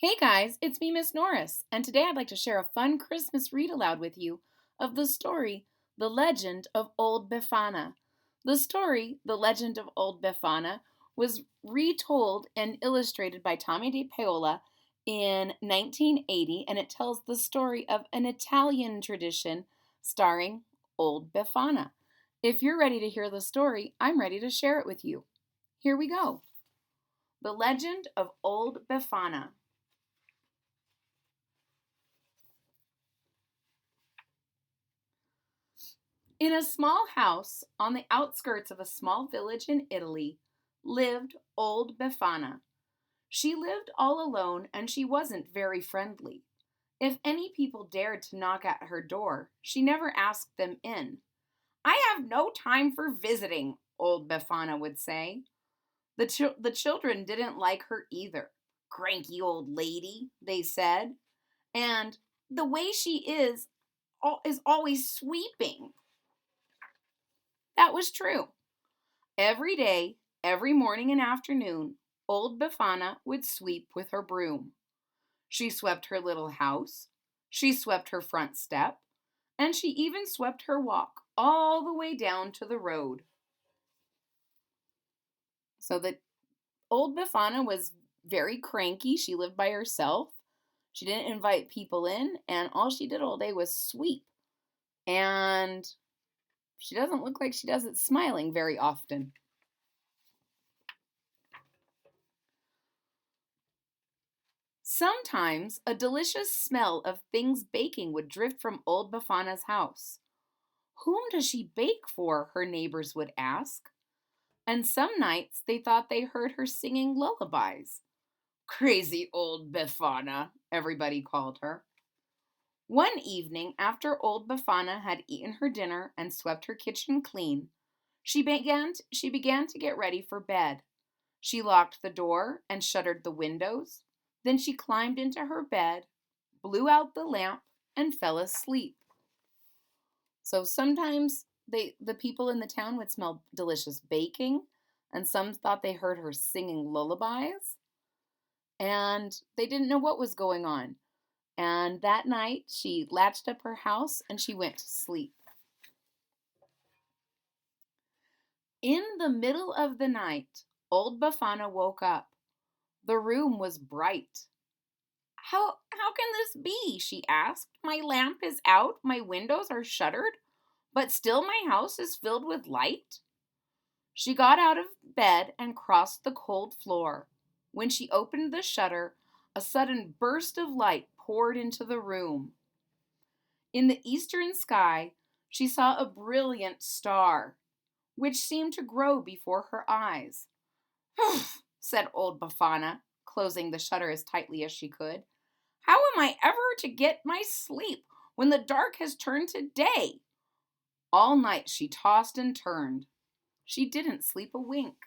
Hey guys, it's me, Miss Norris, and today I'd like to share a fun Christmas read aloud with you of the story, The Legend of Old Befana. The story, The Legend of Old Befana, was retold and illustrated by Tomie DePaola in 1980, and it tells the story of an Italian tradition starring Old Befana. If you're ready to hear the story, I'm ready to share it with you. Here we go. The Legend of Old Befana. In a small house on the outskirts of a small village in Italy lived old Befana. She lived all alone and she wasn't very friendly. If any people dared to knock at her door, she never asked them in. "I have no time for visiting," old Befana would say. The children didn't like her either. "Cranky old lady," they said, and "the way she is always sweeping." That was true. Every day, every morning and afternoon, old Befana would sweep with her broom. She swept her little house, she swept her front step, and she even swept her walk all the way down to the road. So that old Befana was very cranky. She lived by herself. She didn't invite people in, and all she did all day was sweep. And she doesn't look like she does it smiling very often. Sometimes a delicious smell of things baking would drift from old Befana's house. "Whom does she bake for?" her neighbors would ask. And some nights they thought they heard her singing lullabies. "Crazy old Befana," everybody called her. One evening, after old Befana had eaten her dinner and swept her kitchen clean, she began to get ready for bed. She locked the door and shuttered the windows. Then she climbed into her bed, blew out the lamp, and fell asleep. So sometimes the people in the town would smell delicious baking, and some thought they heard her singing lullabies, and they didn't know what was going on. And that night she latched up her house and she went to sleep. In the middle of the night, old Befana woke up. The room was bright. How can this be?" she asked. "My lamp is out, my windows are shuttered, but still my house is filled with light." She got out of bed and crossed the cold floor. When she opened the shutter, a sudden burst of light poured into the room. In the eastern sky, she saw a brilliant star, which seemed to grow before her eyes. "Humph," said old Befana, closing the shutter as tightly as she could. "How am I ever to get my sleep when the dark has turned to day?" All night she tossed and turned. She didn't sleep a wink.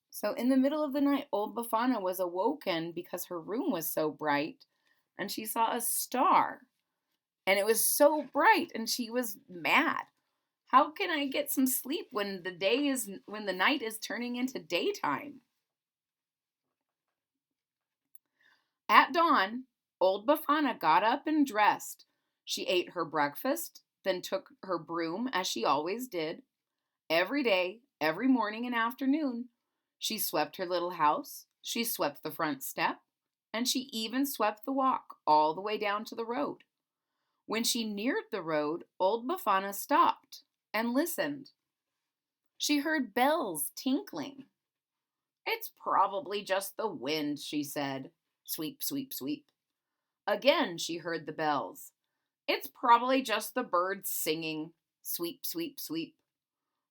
So in the middle of the night, old Befana was awoken because her room was so bright, and she saw a star. And it was so bright, and she was mad. "How can I get some sleep when the night is turning into daytime?" At dawn, old Befana got up and dressed. She ate her breakfast, then took her broom as she always did. Every day, every morning and afternoon, she swept her little house, she swept the front step, and she even swept the walk all the way down to the road. When she neared the road, old Befana stopped and listened. She heard bells tinkling. "It's probably just the wind," she said. Sweep, sweep, sweep. Again she heard the bells. "It's probably just the birds singing. Sweep, sweep, sweep.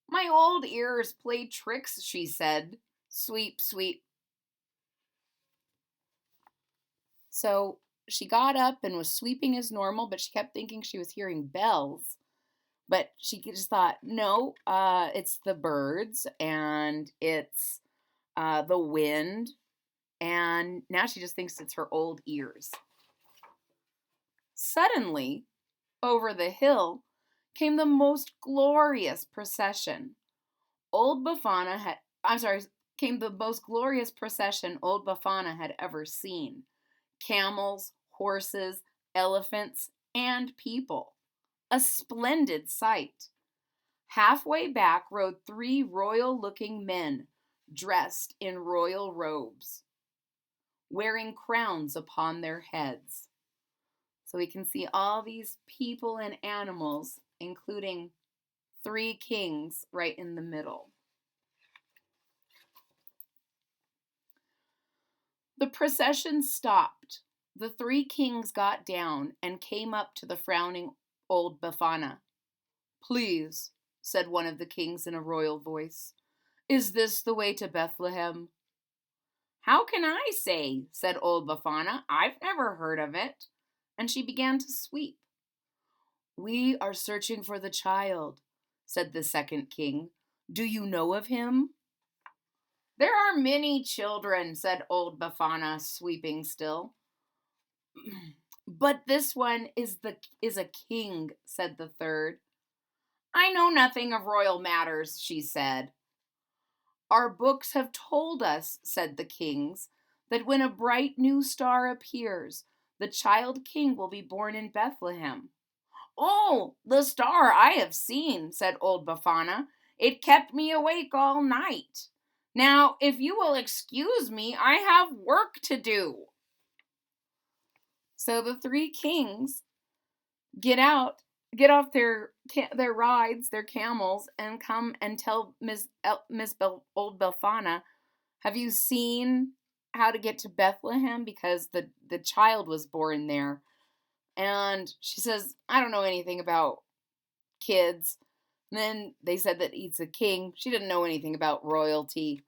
My old ears play tricks," she said. Sweep, sweep. So she got up and was sweeping as normal, but she kept thinking she was hearing bells. But she just thought, no, it's the birds and it's the wind. And now she just thinks it's her old ears. Suddenly, over the hill came the most glorious procession. Old Befana had, I'm sorry, came the most glorious procession old Befana had ever seen. Camels, horses, elephants, and people. A splendid sight. Halfway back rode 3 royal-looking men, dressed in royal robes, wearing crowns upon their heads. So we can see all these people and animals, including 3 kings right in the middle. The procession stopped. The 3 kings got down and came up to the frowning old Befana. "Please," said one of the kings in a royal voice, "is this the way to Bethlehem?" "How can I say?" said old Befana. "I've never heard of it." And she began to sweep. "We are searching for the child," said the second king. "Do you know of him?" "There are many children," said old Befana, sweeping still. "But this one is a king," said the third. "I know nothing of royal matters," she said. "Our books have told us," said the kings, "that when a bright new star appears, the child king will be born in Bethlehem." "Oh, the star I have seen," said old Befana. "It kept me awake all night. Now, if you will excuse me, I have work to do." So the 3 kings get off their rides, their camels, and come and tell Old Befana, "Have you seen how to get to Bethlehem? Because the child was born there." And she says, "I don't know anything about kids." And then they said that he's a king. She didn't know anything about royalty.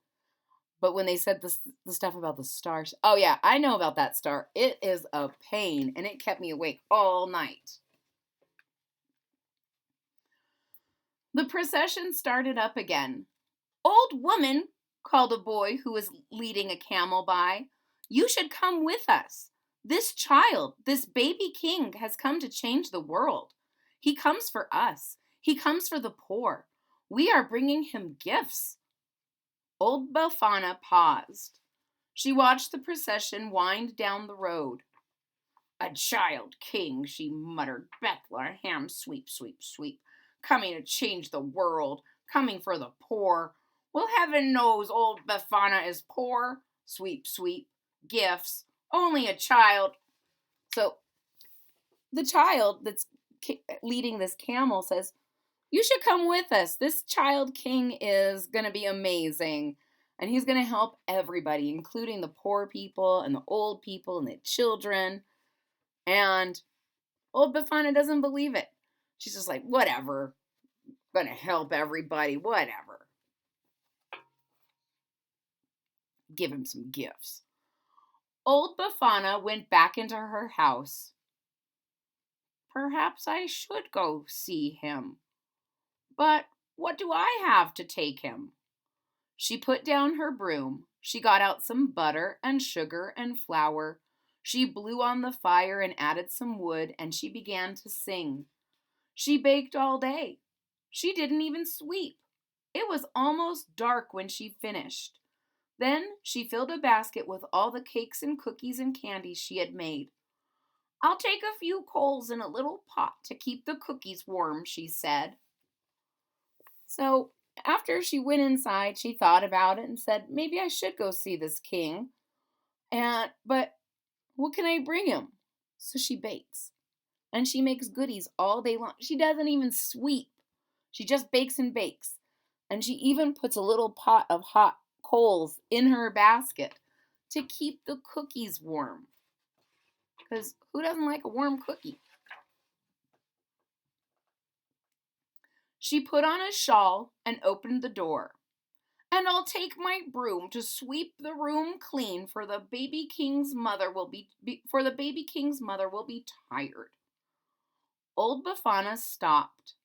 But when they said the stuff about the stars, "Oh yeah, I know about that star. It is a pain, and it kept me awake all night." The procession started up again. "Old woman," called a boy who was leading a camel by, "you should come with us. This child, this baby king, has come to change the world. He comes for us. He comes for the poor. We are bringing him gifts." Old Befana paused. She watched the procession wind down the road. "A child king," she muttered. "Bethlehem, sweep, sweep, sweep. Coming to change the world. Coming for the poor. Well, heaven knows old Befana is poor. Sweep, sweep. Gifts. Only a child." So the child that's leading this camel says, "You should come with us. This child king is going to be amazing. And he's going to help everybody, including the poor people and the old people and the children." And old Befana doesn't believe it. She's just like, "Whatever. Going to help everybody. Whatever. Give him some gifts." Old Befana went back into her house. "Perhaps I should go see him. But what do I have to take him?" She put down her broom. She got out some butter and sugar and flour. She blew on the fire and added some wood, and she began to sing. She baked all day. She didn't even sweep. It was almost dark when she finished. Then she filled a basket with all the cakes and cookies and candies she had made. "I'll take a few coals in a little pot to keep the cookies warm," she said. So after she went inside, she thought about it and said, "Maybe I should go see this king. But what can I bring him?" So she bakes. And she makes goodies all day long. She doesn't even sweep. She just bakes and bakes. And she even puts a little pot of hot coals in her basket to keep the cookies warm. Because who doesn't like a warm cookie? She put on a shawl and opened the door. "And I'll take my broom to sweep the room clean, for the baby king's mother will be tired." Old Befana stopped.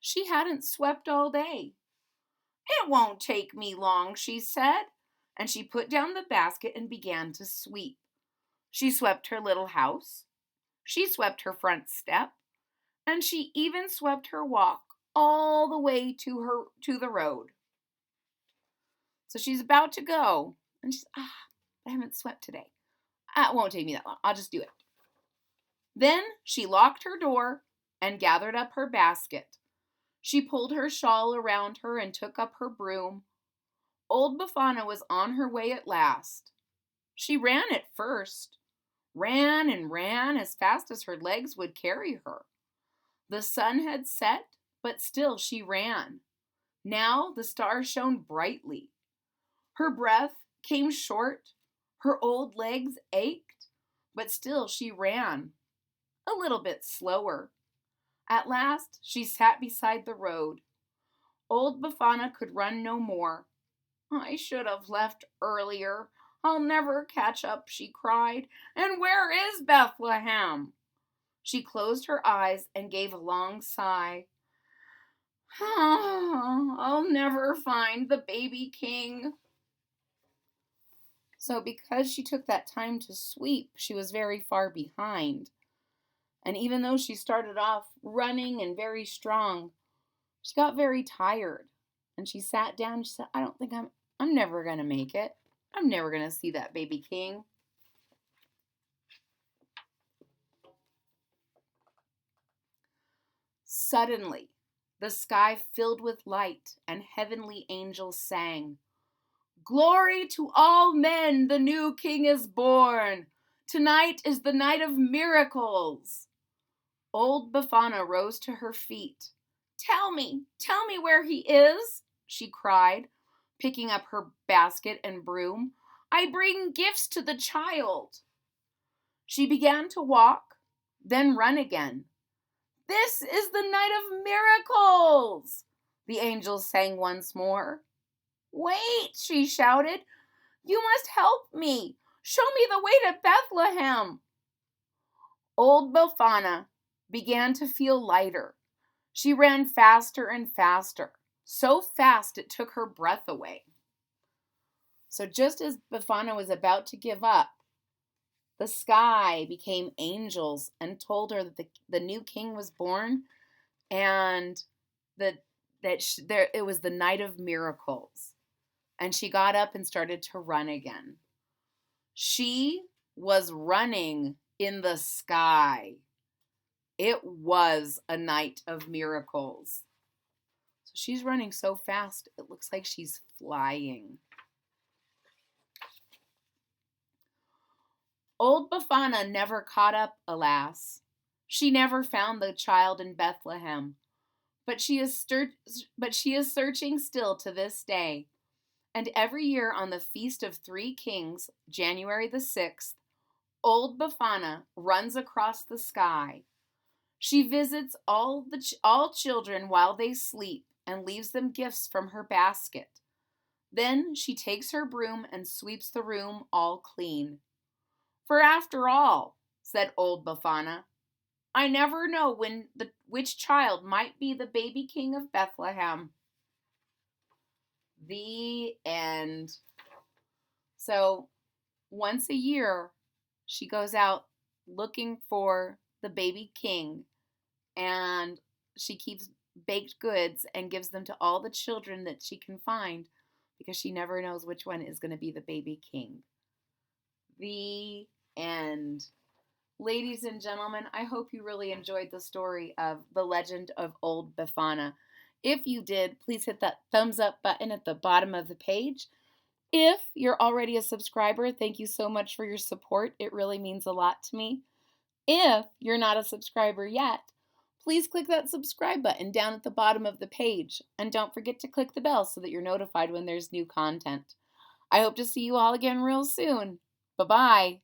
She hadn't swept all day. "It won't take me long," she said, and she put down the basket and began to sweep. She swept her little house. She swept her front step, and she even swept her walk all the way to the road. So she's about to go. And she's, I haven't swept today. It won't take me that long. I'll just do it. Then she locked her door and gathered up her basket. She pulled her shawl around her and took up her broom. Old Befana was on her way at last. She ran at first, ran and ran as fast as her legs would carry her. The sun had set, but still she ran. Now the stars shone brightly. Her breath came short, her old legs ached, but still she ran, a little bit slower. At last she sat beside the road. Old Befana could run no more. I should have left earlier. I'll never catch up, she cried. And where is Bethlehem? She closed her eyes and gave a long sigh. I'll never find the baby king. So because she took that time to sweep, she was very far behind. And even though she started off running and very strong, she got very tired. And she sat down and she said, I don't think I'm never going to make it. I'm never going to see that baby king. Suddenly, the sky filled with light and heavenly angels sang, Glory to all men, the new king is born. Tonight is the night of miracles. Old Befana rose to her feet. Tell me where he is, she cried, picking up her basket and broom. I bring gifts to the child. She began to walk, then run again. This is the night of miracles, the angels sang once more. Wait, she shouted. You must help me. Show me the way to Bethlehem. Old Befana began to feel lighter. She ran faster and faster, so fast it took her breath away. So just as Befana was about to give up, the sky became angels and told her that the new king was born and that it was the night of miracles. And she got up and started to run again. She was running in the sky. It was a night of miracles. So she's running so fast, it looks like she's flying. Old Befana never caught up, alas. She never found the child in Bethlehem. But she is searching still to this day. And every year on the Feast of Three Kings, January the 6th, Old Befana runs across the sky. She visits all children while they sleep and leaves them gifts from her basket. Then she takes her broom and sweeps the room all clean. For after all, said Old Befana, I never know which child might be the baby king of Bethlehem. The end. So once a year, she goes out looking for the baby king, and she keeps baked goods and gives them to all the children that she can find because she never knows which one is going to be the baby king. The end. Ladies and gentlemen, I hope you really enjoyed the story of the Legend of Old Befana. If you did, please hit that thumbs up button at the bottom of the page. If you're already a subscriber, thank you so much for your support. It really means a lot to me. If you're not a subscriber yet, please click that subscribe button down at the bottom of the page. And don't forget to click the bell so that you're notified when there's new content. I hope to see you all again real soon. Bye-bye.